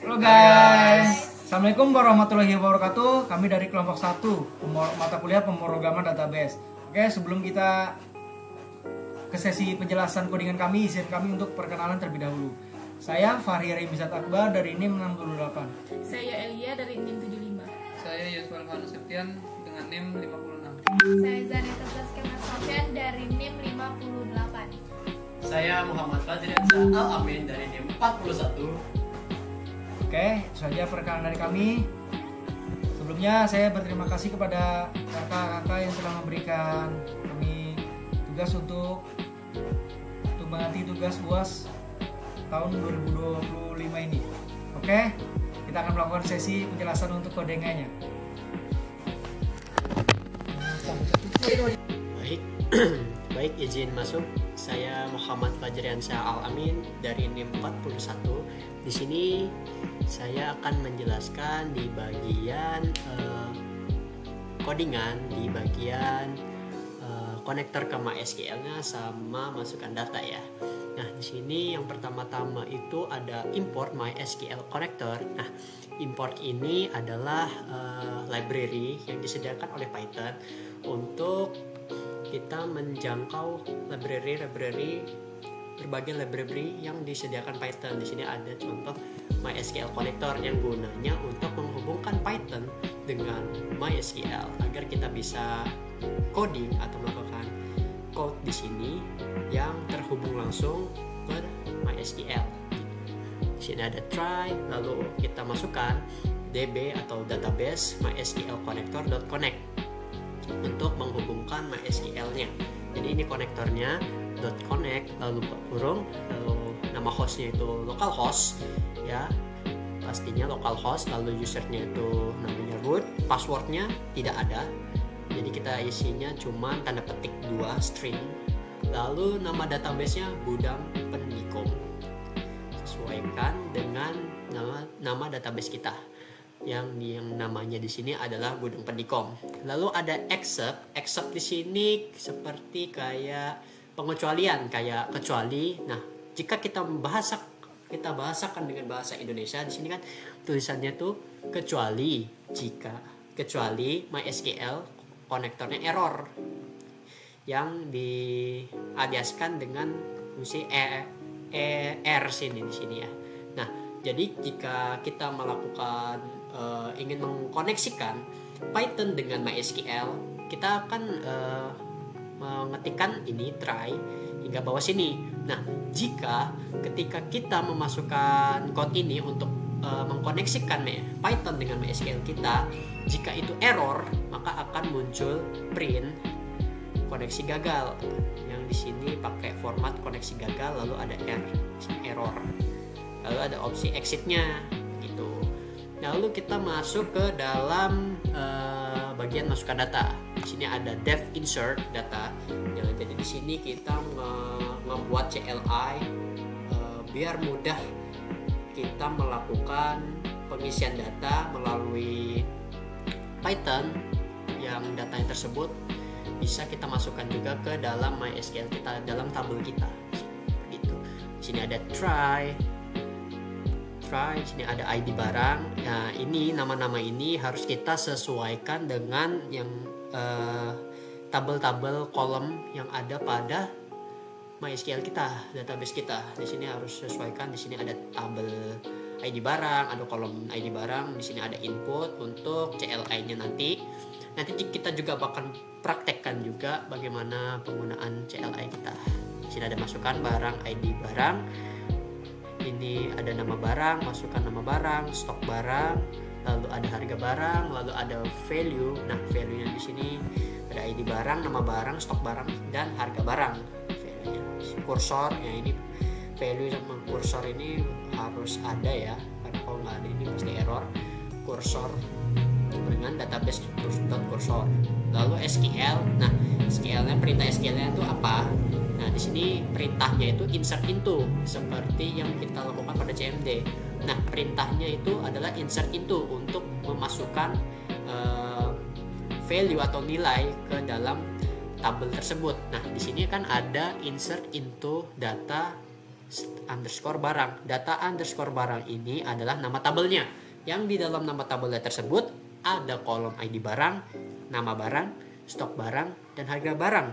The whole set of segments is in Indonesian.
Halo guys, Assalamualaikum warahmatullahi wabarakatuh. Kami dari kelompok 1 mata kuliah pemrograman database. Oke, sebelum kita ke sesi penjelasan codingan kami, izin kami untuk perkenalan terlebih dahulu. Saya Fahri Rimizat Akbar dari NIM 628. Saya Elia dari NIM 75. Saya Yusuf Alvan Septian dengan NIM 56. Saya Zanita Kemal Sofian dari NIM 58. Saya Muhammad Fadriansa Al-Amin dari NIM 41. Oke, itu saja perkenalan dari kami. Sebelumnya saya berterima kasih kepada kakak-kakak yang telah memberikan kami tugas untuk mengganti tugas UAS tahun 2025 ini. Oke, kita akan melakukan sesi penjelasan untuk kodenganya. Baik, izin masuk. Saya Muhammad Fajriansyah Al-Amin dari NIM 41. Di sini saya akan menjelaskan di bagian codingan, di bagian konektor ke MySQL-nya sama masukkan data ya. Nah, di sini yang pertama-tama itu ada import MySQL connector. Nah, import ini adalah library yang disediakan oleh Python untuk kita menjangkau berbagai library yang disediakan Python. Di sini ada contoh MySQL connector yang gunanya untuk menghubungkan Python dengan MySQL agar kita bisa coding atau melakukan code di sini yang terhubung langsung ke MySQL. Di sini ada try, lalu kita masukkan db atau database MySQL connector.connect untuk menghubungkan MySQL-nya. Jadi ini konektornya .connect lalu buka kurung, lalu nama hostnya itu localhost ya, pastinya localhost, lalu usernya itu namanya root, passwordnya tidak ada, jadi kita isinya cuma tanda petik 2 string, lalu nama databasenya gudang pendikom, sesuaikan dengan nama database kita yang namanya di sini adalah gudang pendikom. Lalu ada except di sini seperti kayak pengecualian, kayak kecuali. Nah, jika kita bahasakan dengan bahasa Indonesia, di sini kan tulisannya tuh kecuali MySQL konektornya error yang dialiaskan dengan fungsi er sini di sini ya. Nah, jadi jika kita melakukan ingin mengkoneksikan Python dengan MySQL, kita akan mengetikkan ini try hingga bawah sini. Nah, jika ketika kita memasukkan code ini untuk mengkoneksikan Python dengan MySQL kita, jika itu error, maka akan muncul print koneksi gagal. Yang di sini pakai format koneksi gagal, lalu ada error. Lalu ada opsi exitnya gitu. Lalu kita masuk ke dalam bagian masukkan data. Di sini ada dev insert data. Jadi di sini kita membuat CLI biar mudah kita melakukan pengisian data melalui Python, yang datanya tersebut bisa kita masukkan juga ke dalam MySQL kita, dalam tabel kita. Gitu. Di sini ada try, di sini ada ID barang. Nah, ini nama-nama ini harus kita sesuaikan dengan yang tabel-tabel kolom yang ada pada MySQL kita, database kita. Di sini harus sesuaikan. Di sini ada tabel ID barang, ada kolom ID barang. Di sini ada input untuk CLI-nya nanti. Nanti kita juga bakal praktekkan juga bagaimana penggunaan CLI kita. Di sini ada masukkan barang, ID barang. Ini ada nama barang, masukkan nama barang, stok barang, lalu ada harga barang, lalu ada value. Nah, value-nya di sini ada ID barang, nama barang, stok barang, dan harga barang. Value-nya. Kursor, ya ini value sama kursor ini harus ada ya, karena kalau nggak ada ini pasti error. Kursor dengan database kursor. Lalu SQL. Nah, SQL-nya, perintah SQL-nya itu apa? Nah, di sini perintahnya itu insert into, seperti yang kita lakukan pada CMD. Nah, perintahnya itu adalah insert into untuk memasukkan value atau nilai ke dalam tabel tersebut. Nah, di sini kan ada insert into data underscore barang. Data underscore barang ini adalah nama tabelnya. Yang di dalam nama tabelnya tersebut ada kolom ID barang, nama barang, stok barang, dan harga barang.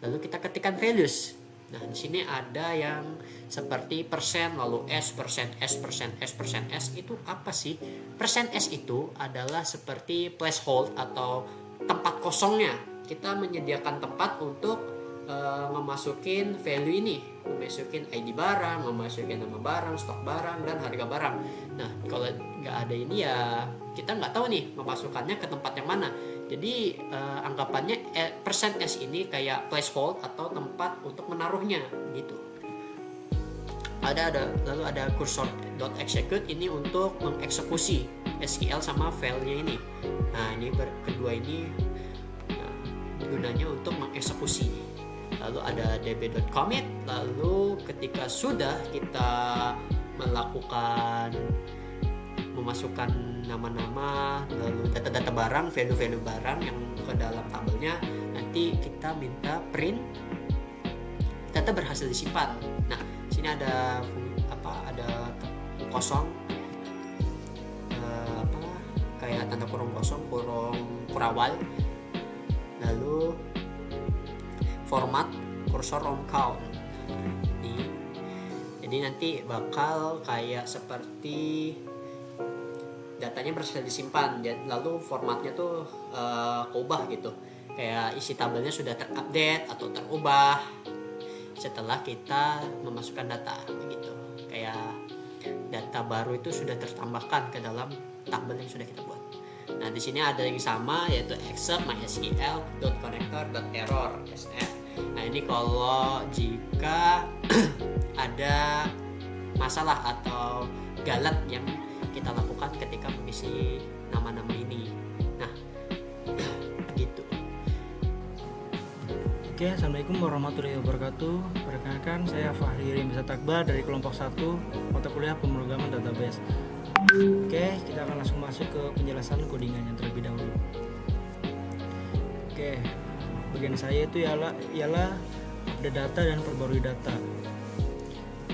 Lalu kita ketikkan values. Nah, di sini ada yang seperti persen, lalu S, persen S, persen S, persen S. Itu apa sih? Persen S itu adalah seperti placehold atau tempat kosongnya. Kita menyediakan tempat untuk memasukin value ini, memasukin ID barang, memasukin nama barang, stok barang, dan harga barang. Nah, kalau nggak ada ini ya kita nggak tahu nih memasukkannya ke tempat yang mana. Jadi anggapannya persen S ini kayak placehold atau tempat untuk menaruhnya gitu. Lalu ada cursor.execute ini untuk mengeksekusi SQL sama filenya ini. Nah, ini kedua ini gunanya untuk mengeksekusi. Lalu ada db.commit. Lalu ketika sudah kita memasukkan nama-nama, lalu data-data barang, value-value barang yang ke dalam tabelnya, nanti kita minta print data berhasil disimpan. Nah, sini ada kosong, kayak tanda kurung kosong, kurung kurawal. Lalu format cursor on count. Jadi nanti bakal kayak seperti datanya berhasil disimpan, lalu formatnya tuh keubah gitu, kayak isi tabelnya sudah terupdate atau terubah setelah kita memasukkan data begitu. Kayak data baru itu sudah tertambahkan ke dalam tabel yang sudah kita buat. Nah, di sini ada yang sama, yaitu except mysql.connector.error SF. Nah, ini kalau jika ada masalah atau galat yang kita lakukan ketika mengisi nama-nama ini. Nah, gitu. Oke, assalamualaikum warahmatullahi wabarakatuh. Perkenalkan, saya Fahri Rimza Takbar dari kelompok 1 mata kuliah pemrograman database. Oke, kita akan langsung masuk ke penjelasan codingannya terlebih dahulu. Oke, bagian saya itu ialah update data dan perbarui data.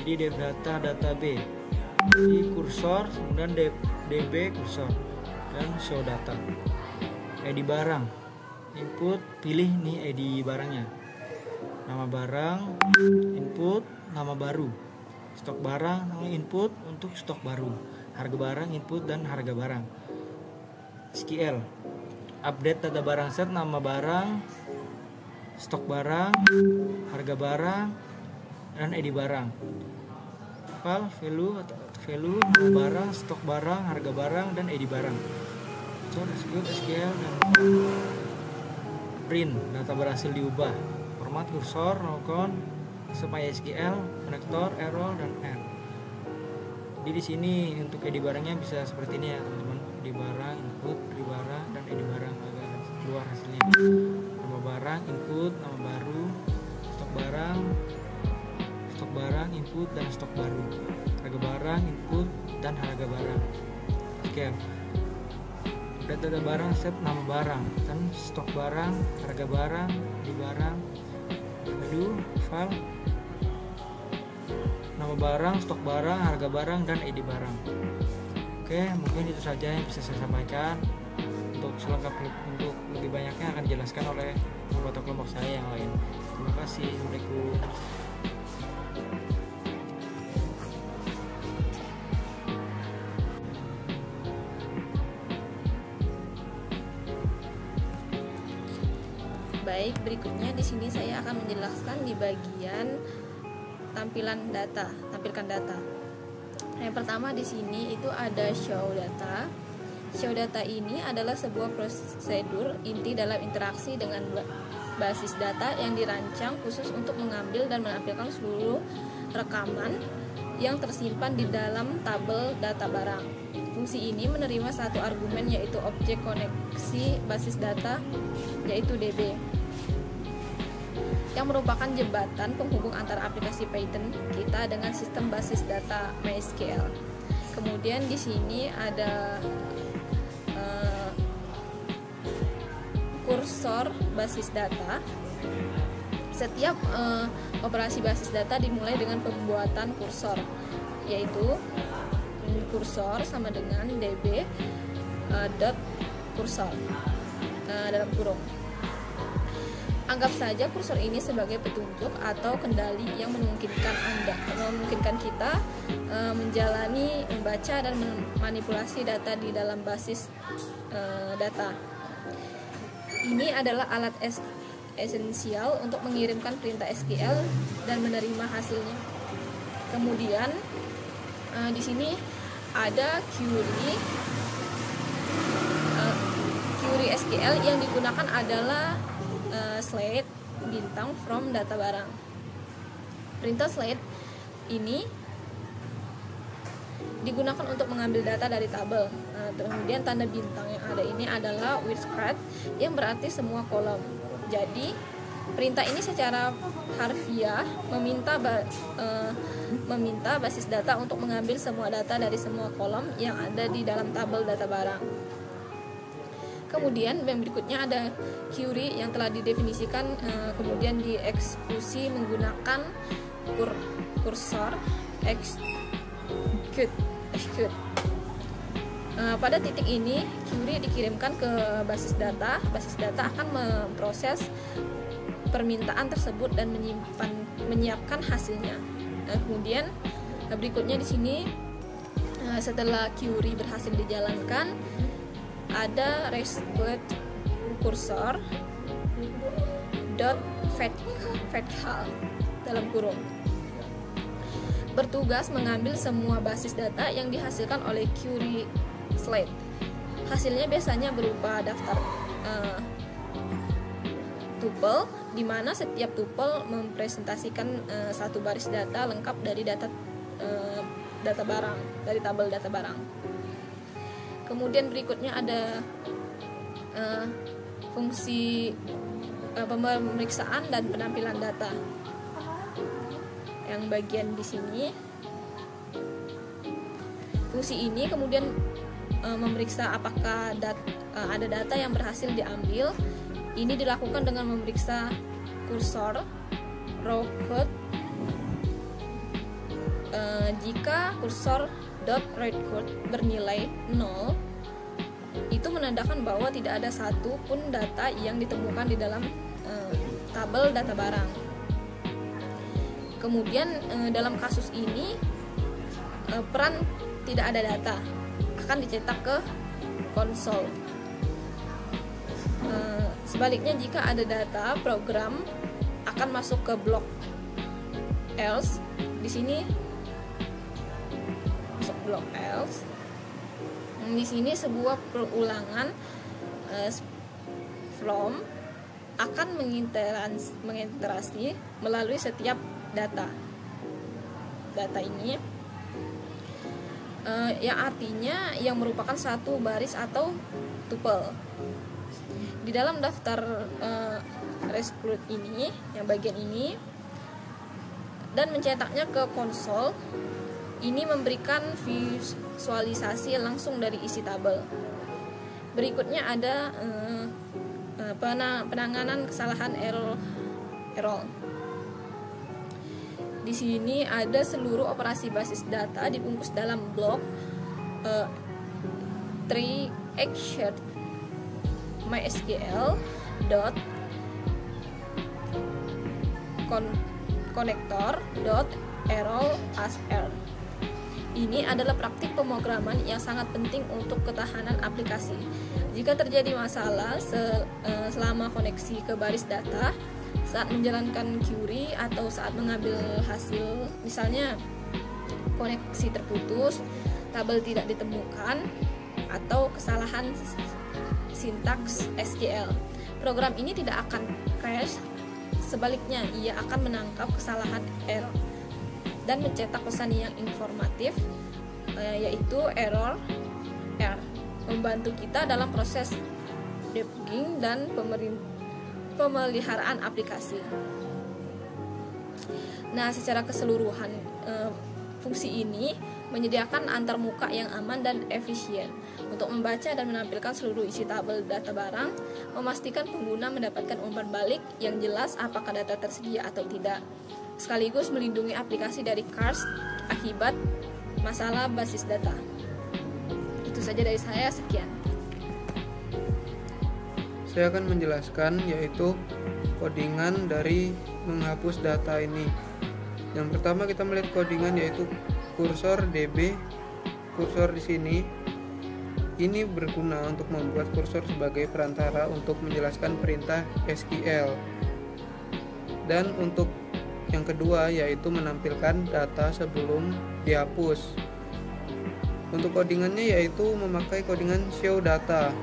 Jadi dev data B, di kursor, kemudian db kursor, dan show data. ID barang, input, pilih nih ID barangnya. Nama barang, input, nama baru. Stok barang, input untuk stok baru. Harga barang, input, dan harga barang. SQL, update data barang set, nama barang, stok barang, harga barang, dan ID barang. File, value, nama barang, stok barang, harga barang, dan ID barang. SQL, dan print, data berhasil diubah. Format kursor, nokon, MySQL, konektor, error, dan N. Jadi di sini untuk ID barangnya bisa seperti ini ya teman-teman. ID barang, input, ID barang, dan ID barang agar keluar hasilnya. Nama barang, input, nama baru, stok barang, input, dan stok baru. Harga barang, input, dan harga barang. Oke. Data barang set, nama barang, dan stok barang, harga barang, ID barang, value, file, nama barang, stok barang, harga barang, dan ID barang. Oke, mungkin itu saja yang bisa saya sampaikan. Untuk untuk lebih banyaknya akan dijelaskan oleh anggota kelompok saya yang lain. Terima kasih. Assalamualaikum. Baik, berikutnya di sini saya akan menjelaskan di bagian tampilkan data. Yang pertama di sini itu ada show data. Show data ini adalah sebuah prosedur inti dalam interaksi dengan basis data yang dirancang khusus untuk mengambil dan menampilkan seluruh rekaman yang tersimpan di dalam tabel data barang. Fungsi ini menerima satu argumen, yaitu objek koneksi basis data, yaitu DB, yang merupakan jembatan penghubung antara aplikasi Python kita dengan sistem basis data MySQL. Kemudian di sini ada kursor basis data. Setiap operasi basis data dimulai dengan pembuatan kursor, yaitu kursor sama dengan db dot kursor dalam kurung. Anggap saja kursor ini sebagai petunjuk atau kendali yang memungkinkan kita menjalani, membaca dan memanipulasi data di dalam basis data. Ini adalah alat esensial untuk mengirimkan perintah SQL dan menerima hasilnya. Kemudian di sini ada query SQL yang digunakan adalah slide bintang from data barang. Perintah slide ini digunakan untuk mengambil data dari tabel. Kemudian tanda bintang yang ada ini adalah with crate yang berarti semua kolom. Jadi perintah ini secara harfiah meminta basis data untuk mengambil semua data dari semua kolom yang ada di dalam tabel data barang. Kemudian yang berikutnya ada query yang telah didefinisikan, kemudian dieksekusi menggunakan kursor execute. Pada titik ini query dikirimkan ke basis data. Basis data akan memproses permintaan tersebut dan menyiapkan hasilnya. Kemudian berikutnya di sini setelah query berhasil dijalankan, ada result kursor dot fetchal dalam kurung bertugas mengambil semua basis data yang dihasilkan oleh query slide. Hasilnya biasanya berupa daftar tuple, di mana setiap tuple mempresentasikan satu baris data lengkap dari data barang, dari tabel data barang. Kemudian berikutnya ada fungsi pemeriksaan dan penampilan data. Yang bagian di sini, fungsi ini kemudian memeriksa apakah ada data yang berhasil diambil. Ini dilakukan dengan memeriksa kursor raw code. Jika kursor .writeCode bernilai 0, itu menandakan bahwa tidak ada satu pun data yang ditemukan di dalam tabel data barang. Kemudian dalam kasus ini peran tidak ada data akan dicetak ke konsol. Sebaliknya jika ada data, program akan masuk ke blok else. Di sini blok else. Di sini sebuah perulangan from akan mengiterasi melalui setiap data ini, yang artinya yang merupakan satu baris atau tuple. Di dalam daftar result ini, yang bagian ini, dan mencetaknya ke konsol. Ini memberikan visualisasi langsung dari isi tabel. Berikutnya ada penanganan kesalahan error. Di sini ada seluruh operasi basis data dibungkus dalam blok tree action mysql dot connector dot error as error. Ini adalah praktik pemrograman yang sangat penting untuk ketahanan aplikasi. Jika terjadi masalah selama koneksi ke baris data, saat menjalankan query atau saat mengambil hasil, misalnya koneksi terputus, tabel tidak ditemukan, atau kesalahan sintaks SQL, program ini tidak akan crash. Sebaliknya, ia akan menangkap kesalahan error dan mencetak pesan yang informatif, yaitu error R, membantu kita dalam proses debugging dan pemeliharaan aplikasi. Nah, secara keseluruhan fungsi ini menyediakan antarmuka yang aman dan efisien untuk membaca dan menampilkan seluruh isi tabel data barang, memastikan pengguna mendapatkan umpan balik yang jelas apakah data tersedia atau tidak, sekaligus melindungi aplikasi dari CARS akibat masalah basis data. Itu saja dari saya, sekian. Saya akan menjelaskan yaitu codingan dari menghapus data ini. Yang pertama kita melihat codingan yaitu kursor DB. Kursor di sini ini berguna untuk membuat kursor sebagai perantara untuk menjelaskan perintah SQL. Dan untuk yang kedua yaitu menampilkan data sebelum dihapus. Untuk codingannya yaitu memakai codingan show data.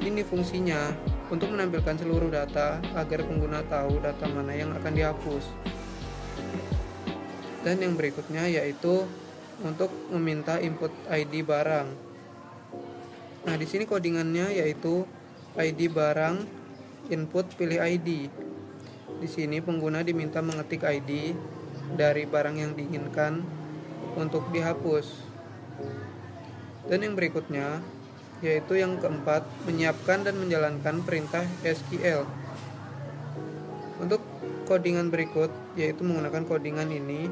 Ini fungsinya untuk menampilkan seluruh data agar pengguna tahu data mana yang akan dihapus. Dan yang berikutnya yaitu untuk meminta input ID barang. Nah, di sini codingannya yaitu ID barang, input pilih ID. Di sini pengguna diminta mengetik ID dari barang yang diinginkan untuk dihapus. Dan yang berikutnya yaitu yang keempat, menyiapkan dan menjalankan perintah SQL. Untuk codingan berikut yaitu menggunakan codingan ini.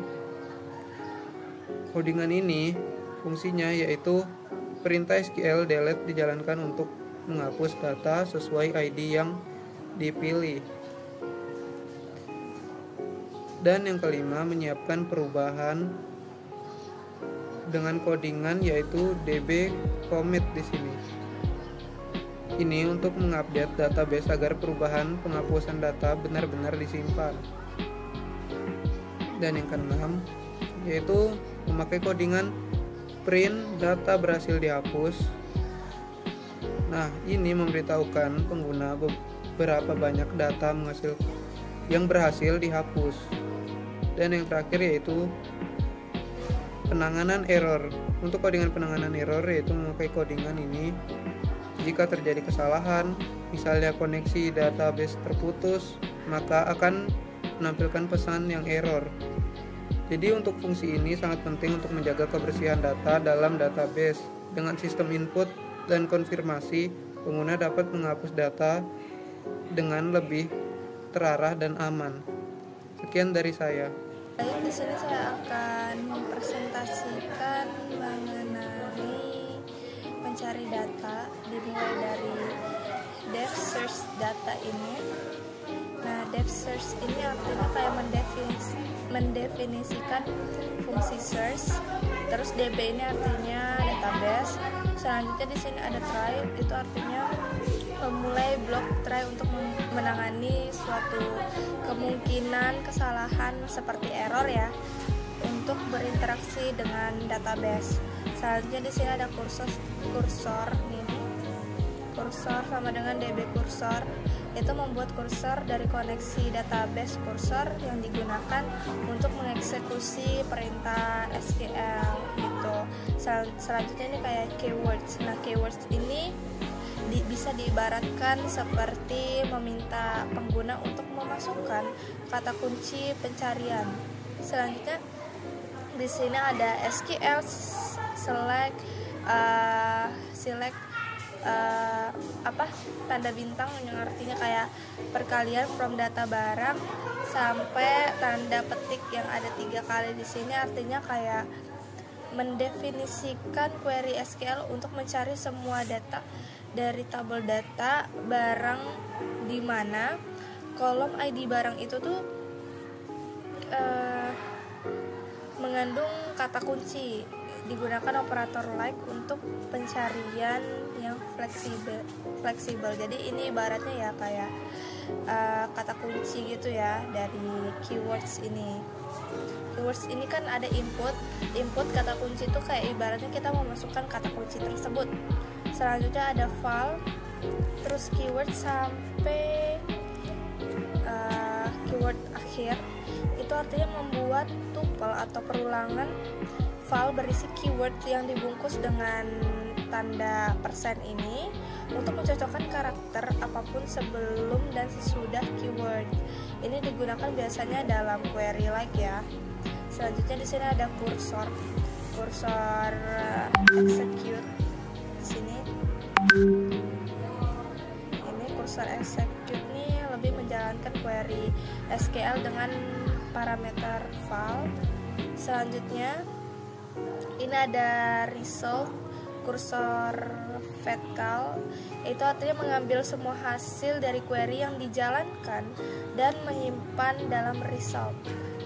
Codingan ini fungsinya yaitu perintah SQL delete dijalankan untuk menghapus data sesuai ID yang dipilih. Dan yang kelima, menyiapkan perubahan dengan codingan yaitu db commit di sini. Ini untuk mengupdate database agar perubahan penghapusan data benar-benar disimpan. Dan yang keenam yaitu memakai codingan print data berhasil dihapus. Nah, ini memberitahukan pengguna beberapa banyak data yang berhasil dihapus. Dan yang terakhir yaitu penanganan error. Untuk codingan penanganan error yaitu memakai codingan ini jika terjadi kesalahan, misalnya koneksi database terputus, maka akan menampilkan pesan yang error. Jadi untuk fungsi ini sangat penting untuk menjaga kebersihan data dalam database. Dengan sistem input dan konfirmasi, pengguna dapat menghapus data dengan lebih terarah dan aman. Sekian dari saya. Baik, di sini saya akan mempresentasikan mengenai mencari data dimulai dari depth search data ini. Nah, depth search ini artinya kayak mendefinisikan fungsi search. Terus DB ini artinya database. Selanjutnya di sini ada try, itu artinya memulai blok try untuk menangani suatu kemungkinan kesalahan seperti error ya, untuk berinteraksi dengan database. Selanjutnya di sini ada kursor ini. Kursor sama dengan DB kursor, itu membuat kursor dari koneksi database kursor yang digunakan untuk mengeksekusi perintah SQL gitu. Selanjutnya ini kayak keywords. Nah, keywords ini bisa diibaratkan seperti meminta pengguna untuk memasukkan kata kunci pencarian. Selanjutnya di sini ada SQL select tanda bintang yang artinya kayak perkalian from data barang sampai tanda petik yang ada 3 kali di sini, artinya kayak mendefinisikan query SQL untuk mencari semua data dari tabel data barang, di mana kolom ID barang itu tuh mengandung kata kunci. Digunakan operator like untuk pencarian yang fleksibel. Jadi ini ibaratnya ya kayak kata kunci gitu ya dari keywords ini. Keywords ini kan ada input kata kunci itu kayak ibaratnya kita memasukkan kata kunci tersebut. Selanjutnya ada file, terus keyword sampai keyword akhir. Itu artinya membuat tuple atau perulangan file berisi keyword yang dibungkus dengan tanda persen ini untuk mencocokkan karakter apapun sebelum dan sesudah keyword. Ini digunakan biasanya dalam query like ya. Selanjutnya di sini ada kursor. kursor execute di sini. Ini kursor execute nih lebih menjalankan query SQL dengan parameter val. Selanjutnya ini ada result kursor vertical, itu artinya mengambil semua hasil dari query yang dijalankan dan menyimpan dalam result.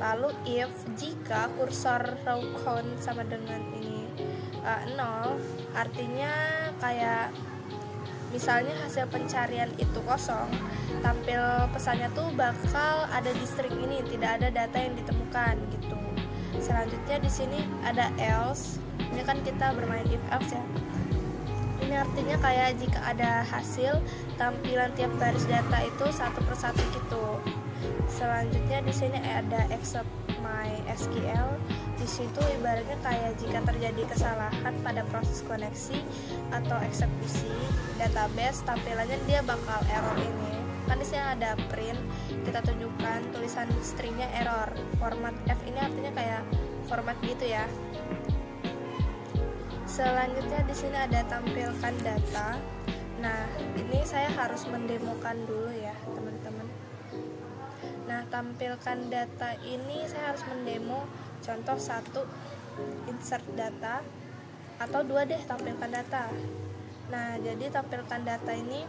Lalu if jika kursor row count sama dengan ini 0, artinya kayak misalnya hasil pencarian itu kosong, tampil pesannya tuh bakal ada di string ini, tidak ada data yang ditemukan gitu. Selanjutnya di sini ada else. Ini kan kita bermain if else ya. Ini artinya kayak jika ada hasil, tampilan tiap baris data itu satu persatu gitu. Selanjutnya di sini ada except MySQL. Di situ ibaratnya kayak jika terjadi kesalahan pada proses koneksi atau eksekusi database, tampilannya dia bakal error ini. Kan di sini ada print, kita tunjukkan tulisan stringnya error. Format F ini artinya kayak format gitu ya. Selanjutnya di sini ada tampilkan data. Nah, ini saya harus mendemokan dulu ya, teman-teman. Nah, tampilkan data ini saya harus mendemo. Contoh 1, insert data, atau 2 deh, tampilkan data. Nah, jadi tampilkan data ini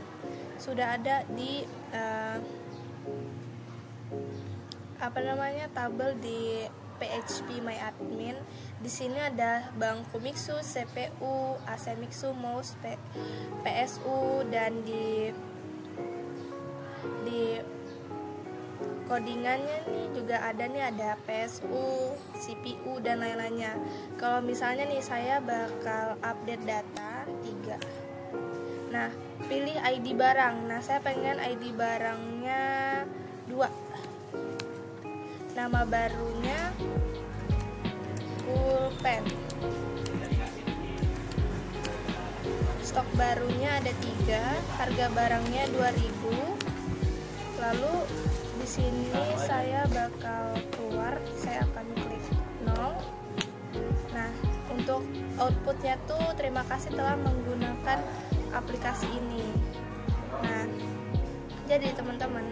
sudah ada di tabel di PHP My Admin. Di sini ada bangku mixu, CPU, AC mixu, mouse, PSU, dan di codingannya nih juga ada PSU, CPU, dan lain-lainnya. Kalau misalnya nih saya bakal update data 3. Nah, pilih ID barang. Nah, saya pengen ID barangnya 2. Nama barunya pulpen. Stok barunya ada 3, harga barangnya 2000. Lalu di sini saya bakal keluar, saya akan klik 0. Nah, untuk outputnya tuh terima kasih telah menggunakan aplikasi ini. Nah, jadi teman-teman,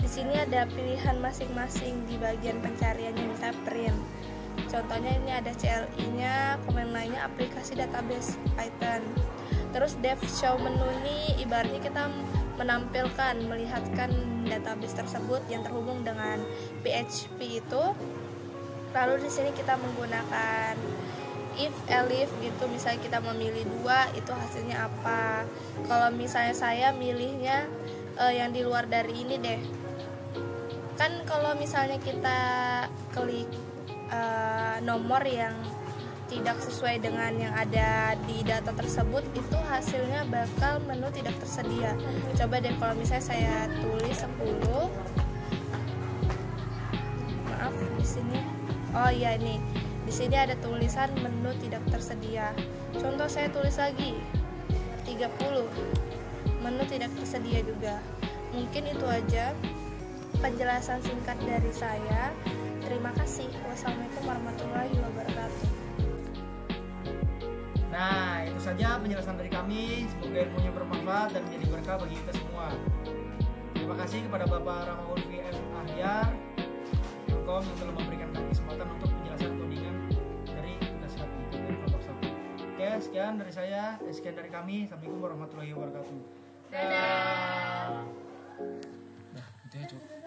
di sini ada pilihan masing-masing di bagian pencariannya, misalnya print. Contohnya ini ada CLI-nya, komen lainnya aplikasi database Python. Terus dev show menu ini ibaratnya kita menampilkan, melihatkan database tersebut yang terhubung dengan PHP itu. Lalu di sini kita menggunakan if, elif gitu. Misalnya kita memilih 2, itu hasilnya apa. Kalau misalnya saya milihnya yang di luar dari ini deh. Kan kalau misalnya kita klik nomor yang tidak sesuai dengan yang ada di data tersebut, itu hasilnya bakal menu tidak tersedia. Coba deh kalau misalnya saya tulis 10. Maaf di sini. Oh iya, ini. Di sini ada tulisan menu tidak tersedia. Contoh saya tulis lagi 30. Menu tidak tersedia juga. Mungkin itu aja penjelasan singkat dari saya. Terima kasih. Wassalamualaikum warahmatullahi wabarakatuh. Nah, itu saja penjelasan dari kami. Semoga ilmunya bermanfaat dan menjadi berkah bagi kita semua. Terima kasih kepada Bapak Rahmaulvi M. Ahyar yang telah memberikan kami kesempatan untuk penjelasan codingan dari tugas 1 dari kelompok 1. Oke, sekian dari saya, sekian dari kami. Assalamualaikum warahmatullahi wabarakatuh. Dadah. Nah, itu ya, Cuk.